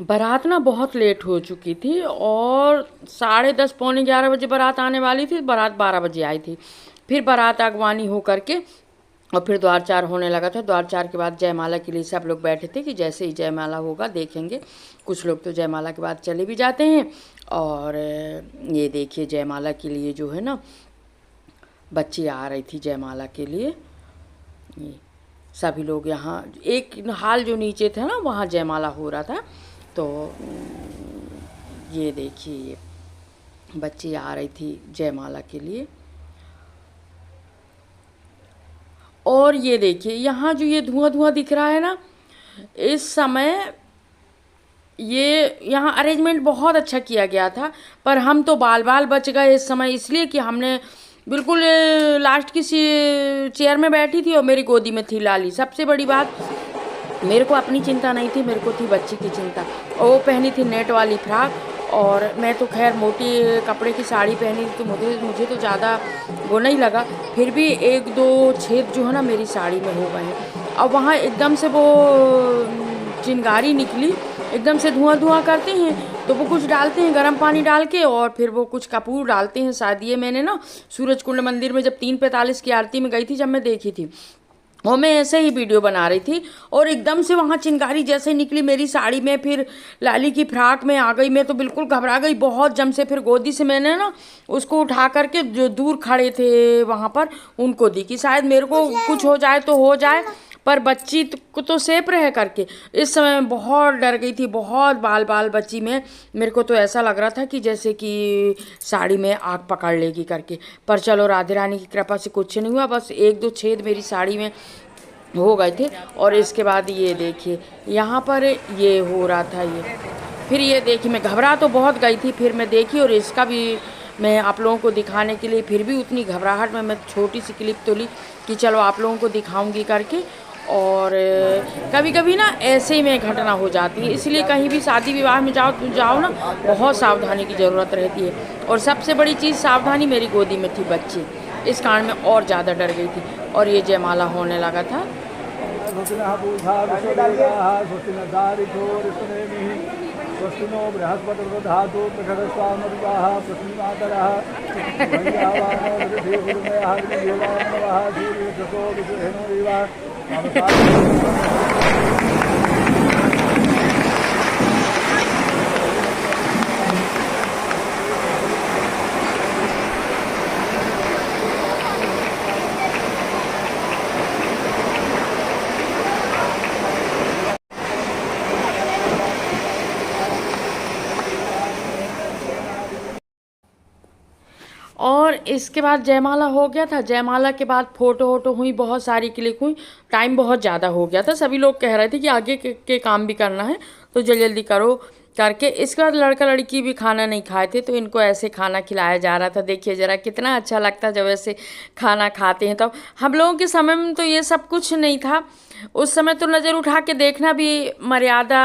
बारात ना बहुत लेट हो चुकी थी और 10:30 पौने 11 बजे बारात आने वाली थी। बारात 12 बजे आई थी। फिर बारात अगवानी हो करके और फिर द्वार चार होने लगा था। द्वार चार के बाद जयमाला के लिए सब लोग बैठे थे कि जैसे ही जयमाला होगा देखेंगे। कुछ लोग तो जयमाला के बाद चले भी जाते हैं। और ये देखिए जयमाला के लिए जो है ना बच्ची आ रही थी जयमाला के लिए। ये सभी लोग यहाँ एक हाल जो नीचे थे ना वहाँ जयमाला हो रहा था। तो ये देखिए ये बच्ची आ रही थी जयमाला के लिए। और ये देखिए यहाँ जो ये धुआं धुआं दिख रहा है ना, इस समय ये यहाँ अरेंजमेंट बहुत अच्छा किया गया था। पर हम तो बाल बाल बच गए इस समय, इसलिए कि हमने बिल्कुल लास्ट की चेयर में बैठी थी और मेरी गोदी में थी लाली। सबसे बड़ी बात, मेरे को अपनी चिंता नहीं थी, मेरे को थी बच्ची की चिंता। और वो पहनी थी नेट वाली फ्रॉक और मैं तो खैर मोटी कपड़े की साड़ी पहनी थी, तो मुझे तो ज़्यादा वो नहीं लगा। फिर भी एक दो छेद जो है ना मेरी साड़ी में हो गए हैं। अब वहाँ एकदम से वो चिंगारी निकली, एकदम से धुआं धुआं करते हैं तो वो कुछ डालते हैं गर्म पानी डाल के और फिर वो कुछ कपूर डालते हैं शायद। ये मैंने ना सूरज कुंड मंदिर में जब 3:45 की आरती में गई थी, जब मैं देखी थी, और मैं ऐसे ही वीडियो बना रही थी और एकदम से वहाँ चिंगारी जैसे निकली मेरी साड़ी में, फिर लाली की फ्रॉक में आ गई। मैं तो बिल्कुल घबरा गई बहुत जम से। फिर गोदी से मैंने ना उसको उठा करके जो दूर खड़े थे वहाँ पर उनको दी कि शायद मेरे को कुछ हो जाए तो हो जाए, पर बच्ची को तो सेफ रहे करके। इस समय मैं बहुत डर गई थी, बहुत बाल बाल बच्ची में। मेरे को तो ऐसा लग रहा था कि जैसे कि साड़ी में आग पकड़ लेगी करके। पर चलो राधे रानी की कृपा से कुछ नहीं हुआ, बस एक दो छेद मेरी साड़ी में हो गए थे। और इसके बाद ये देखिए यहाँ पर ये हो रहा था ये। फिर ये देखिए मैं घबरा तो बहुत गई थी, फिर मैं देखी और इसका भी मैं आप लोगों को दिखाने के लिए फिर भी उतनी घबराहट में मैं छोटी सी क्लिप तो ली कि चलो आप लोगों को दिखाऊंगी करके। और कभी कभी ना ऐसे ही में घटना हो जाती है, इसलिए कहीं भी शादी विवाह में जाओ ना बहुत सावधानी की ज़रूरत रहती है। और सबसे बड़ी चीज़ सावधानी, मेरी गोदी में थी बच्ची, इस कारण मैं और ज़्यादा डर गई थी। और ये जयमाला होने लगा था। स्वस्ति नो बृहस्पतिर्दधातु प्रखरस्वामरुवाः पृथ्वीमातरः मय्यावानो सूर्यसतो विषहेनो विवाह। और इसके बाद जयमाला हो गया था। जयमाला के बाद फ़ोटो वोटो हुई, बहुत सारी क्लिक हुई। टाइम बहुत ज़्यादा हो गया था, सभी लोग कह रहे थे कि आगे के काम भी करना है तो जल्दी जल्दी करो करके। इसके बाद लड़का लड़की भी खाना नहीं खाए थे तो इनको ऐसे खाना खिलाया जा रहा था। देखिए ज़रा कितना अच्छा लगता जब ऐसे खाना खाते हैं। तब हम लोगों के समय में तो ये सब कुछ नहीं था। उस समय तो नज़र उठा के देखना भी मर्यादा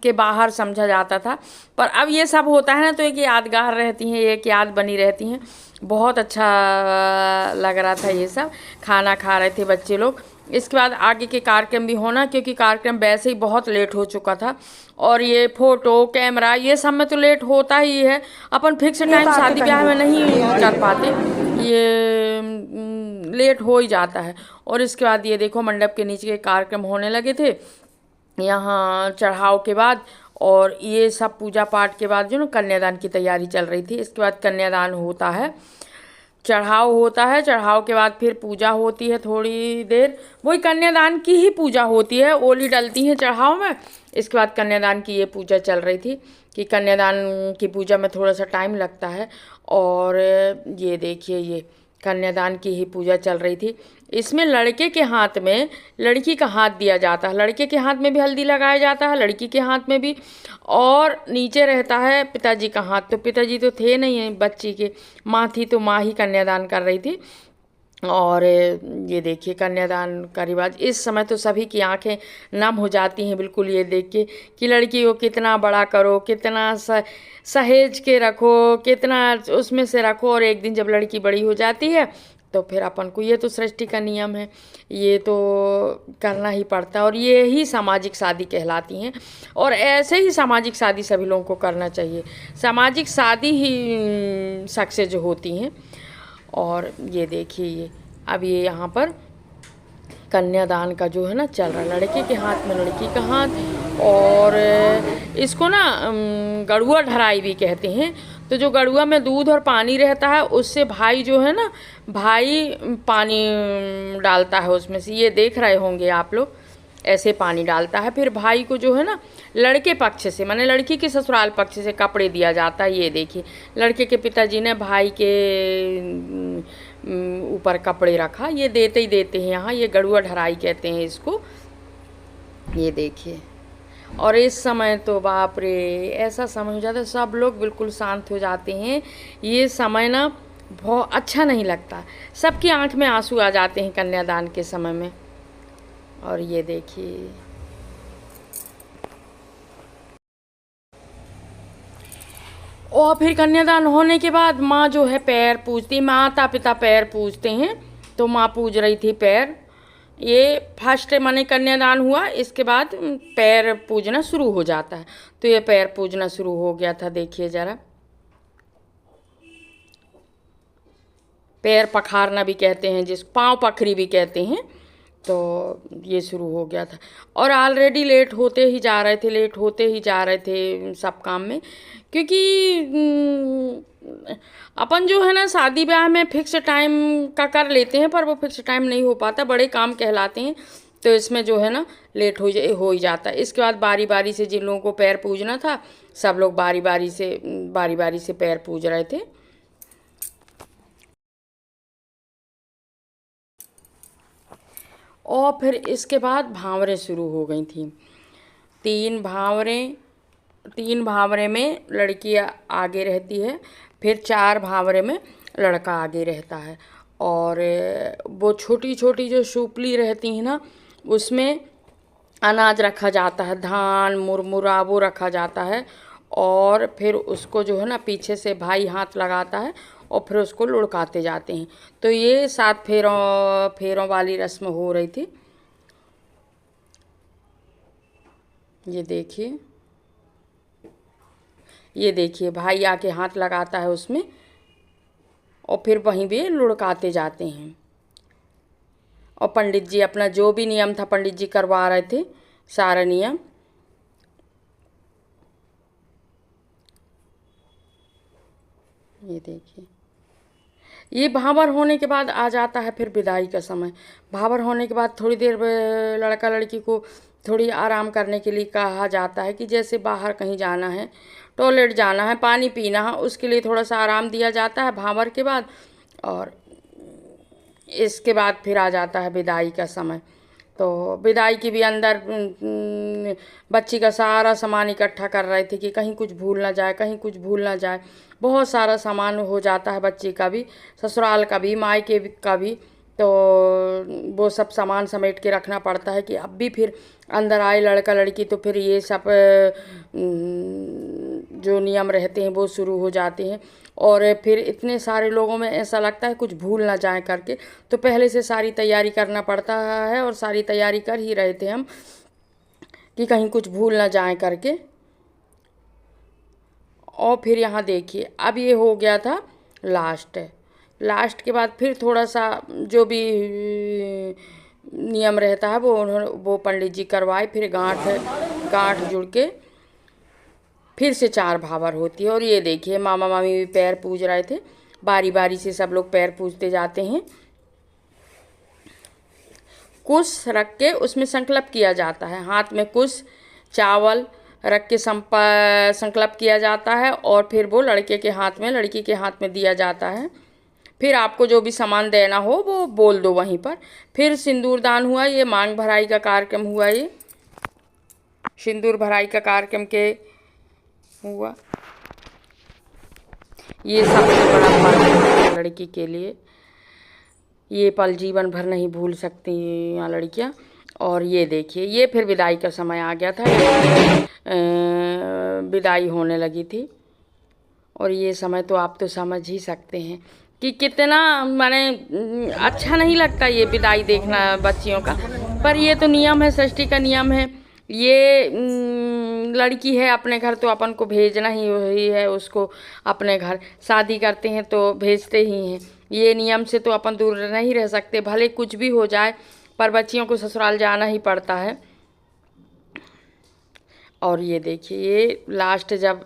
के बाहर समझा जाता था। पर अब ये सब होता है ना तो एक यादगार रहती हैं, एक याद बनी रहती हैं। बहुत अच्छा लग रहा था ये सब, खाना खा रहे थे बच्चे लोग। इसके बाद आगे के कार्यक्रम भी होना, क्योंकि कार्यक्रम वैसे ही बहुत लेट हो चुका था। और ये फ़ोटो कैमरा ये सब में तो लेट होता ही है, अपन फिक्स टाइम शादी ब्याह में नहीं कर पाते, ये लेट हो ही जाता है। और इसके बाद ये देखो मंडप के नीचे के कार्यक्रम होने लगे थे यहाँ चढ़ाव के बाद। और ये सब पूजा पाठ के बाद जो ना कन्यादान की तैयारी चल रही थी। इसके बाद कन्यादान होता है, चढ़ाव होता है, चढ़ाव के बाद फिर पूजा होती है थोड़ी देर, वही कन्यादान की ही पूजा होती है, ओली डलती है चढ़ाव में। इसके बाद कन्यादान की ये पूजा चल रही थी कि कन्यादान की पूजा में थोड़ा सा टाइम लगता है। और ये देखिए ये कन्यादान की ही पूजा चल रही थी। इसमें लड़के के हाथ में लड़की का हाथ दिया जाता है, लड़के के हाथ में भी हल्दी लगाया जाता है, लड़की के हाथ में भी। और नीचे रहता है पिताजी का हाथ। तो पिताजी तो थे नहीं है बच्ची के, माँ थी तो माँ ही कन्यादान कर रही थी। और ये देखिए कन्यादान का रिवाज, इस समय तो सभी की आंखें नम हो जाती हैं बिल्कुल ये देख के कि लड़की को कितना बड़ा करो, कितना सहेज के रखो, कितना उसमें से रखो। और एक दिन जब लड़की बड़ी हो जाती है तो फिर अपन को ये तो सृष्टि का नियम है, ये तो करना ही पड़ता है, और ये ही सामाजिक शादी कहलाती हैं। और ऐसे ही सामाजिक शादी सभी लोगों को करना चाहिए। सामाजिक शादी ही सक्सेस जो होती हैं। और ये देखिए, ये अब ये यहाँ पर कन्यादान का जो है ना चल रहा है, लड़के के हाथ में लड़की का हाथ। और इसको ना गड़ुआ ढराई भी कहते हैं। तो जो गड़ुआ में दूध और पानी रहता है, उससे भाई जो है ना, भाई पानी डालता है उसमें से, ये देख रहे होंगे आप लोग, ऐसे पानी डालता है। फिर भाई को जो है ना लड़के पक्ष से, माने लड़की के ससुराल पक्ष से कपड़े दिया जाता है। ये देखिए, लड़के के पिताजी ने भाई के ऊपर कपड़े रखा, ये देते ही देते हैं यहाँ, ये गड़ुआ ढराई कहते हैं इसको। ये देखिए, और इस समय तो बाप रे, ऐसा समय हो जाता है, सब लोग बिल्कुल शांत हो जाते हैं। ये समय ना बहुत अच्छा नहीं लगता, सबकी आंख में आंसू आ जाते हैं कन्यादान के समय में। और ये देखिए, और फिर कन्यादान होने के बाद माँ जो है पैर पूजती, माता पिता पैर पूजते हैं। तो माँ पूज रही थी पैर। ये फर्स्ट माने कन्यादान हुआ, इसके बाद पैर पूजना शुरू हो जाता है। तो ये पैर पूजना शुरू हो गया था, देखिए ज़रा। पैर पखारना भी कहते हैं, जिस पाँव पखरी भी कहते हैं। तो ये शुरू हो गया था, और ऑलरेडी लेट होते ही जा रहे थे, लेट होते ही जा रहे थे सब काम में। क्योंकि अपन जो है ना शादी ब्याह में फिक्स टाइम का कर लेते हैं, पर वो फिक्स टाइम नहीं हो पाता, बड़े काम कहलाते हैं। तो इसमें जो है ना लेट हो ही जाता है। इसके बाद बारी बारी से जिन लोगों को पैर पूजना था, सब लोग बारी बारी से पैर पूज रहे थे। और फिर इसके बाद भांवरें शुरू हो गई थी। तीन भांवरे में लड़की आगे रहती है, फिर 4 भांवरे में लड़का आगे रहता है। और वो छोटी छोटी जो सूपली रहती है ना, उसमें अनाज रखा जाता है, धान मुरमुरा वो रखा जाता है। और फिर उसको जो है ना पीछे से भाई हाथ लगाता है, और फिर उसको लुढ़काते जाते हैं। तो ये 7 फेरों वाली रस्म हो रही थी। ये देखिए भाई आके हाथ लगाता है उसमें, और फिर वहीं भी लुढ़काते जाते हैं। और पंडित जी अपना जो भी नियम था, पंडित जी करवा रहे थे सारा नियम। ये देखिए, ये भावर होने के बाद आ जाता है फिर विदाई का समय। भावर होने के बाद थोड़ी देर लड़का लड़की को थोड़ी आराम करने के लिए कहा जाता है, कि जैसे बाहर कहीं जाना है, टॉयलेट जाना है, पानी पीना है, उसके लिए थोड़ा सा आराम दिया जाता है भावर के बाद। और इसके बाद फिर आ जाता है विदाई का समय। तो विदाई के भी अंदर बच्ची का सारा सामान इकट्ठा कर रहे थे, कि कहीं कुछ भूल ना जाए, कहीं कुछ भूल ना जाए। बहुत सारा सामान हो जाता है बच्ची का भी, ससुराल का भी, मायके का भी। तो वो सब सामान समेट के रखना पड़ता है, कि अब भी फिर अंदर आए लड़का लड़की, तो फिर ये सब जो नियम रहते हैं वो शुरू हो जाते हैं। और फिर इतने सारे लोगों में ऐसा लगता है कुछ भूल ना जाए करके, तो पहले से सारी तैयारी करना पड़ता है। और सारी तैयारी कर ही रहे थे हम, कि कहीं कुछ भूल ना जाए करके। और फिर यहाँ देखिए, अब ये हो गया था लास्ट के बाद फिर थोड़ा सा जो भी नियम रहता है वो पंडित जी करवाए। फिर गांठ जुड़ के फिर से 4 भावर होती है। और ये देखिए, मामा मामी भी पैर पूज रहे थे, बारी बारी से सब लोग पैर पूजते जाते हैं। कुश रख के उसमें संकल्प किया जाता है, हाथ में कुश चावल रख के संकल्प किया जाता है। और फिर वो लड़के के हाथ में, लड़की के हाथ में दिया जाता है। फिर आपको जो भी सामान देना हो वो बोल दो वहीं पर। फिर सिंदूर दान हुआ, ये मांग भराई का कार्यक्रम हुआ, ये सिंदूर भराई का कार्यक्रम के हुआ। ये सबसे बड़ा पल है लड़की के लिए, ये पल जीवन भर नहीं भूल सकती यहाँ लड़कियाँ। और ये देखिए, ये फिर विदाई का समय आ गया था, विदाई होने लगी थी। और ये समय तो आप तो समझ ही सकते हैं कि कितना माने अच्छा नहीं लगता ये विदाई देखना बच्चियों का, पर ये तो नियम है, सृष्टि का नियम है। ये लड़की है अपने घर तो अपन को भेजना ही है उसको अपने घर। शादी करते हैं तो भेजते ही हैं, ये नियम से तो अपन दूर नहीं रह सकते, भले कुछ भी हो जाए पर बच्चियों को ससुराल जाना ही पड़ता है। और ये देखिए, ये लास्ट जब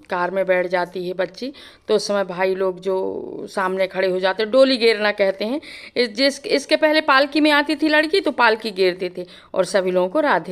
कार में बैठ जाती है बच्ची तो उस समय भाई लोग जो सामने खड़े हो जाते हैं, डोली गेरना कहते हैं। इसके पहले पालकी में आती थी लड़की तो पालकी गेरते थे और सभी लोगों को राधे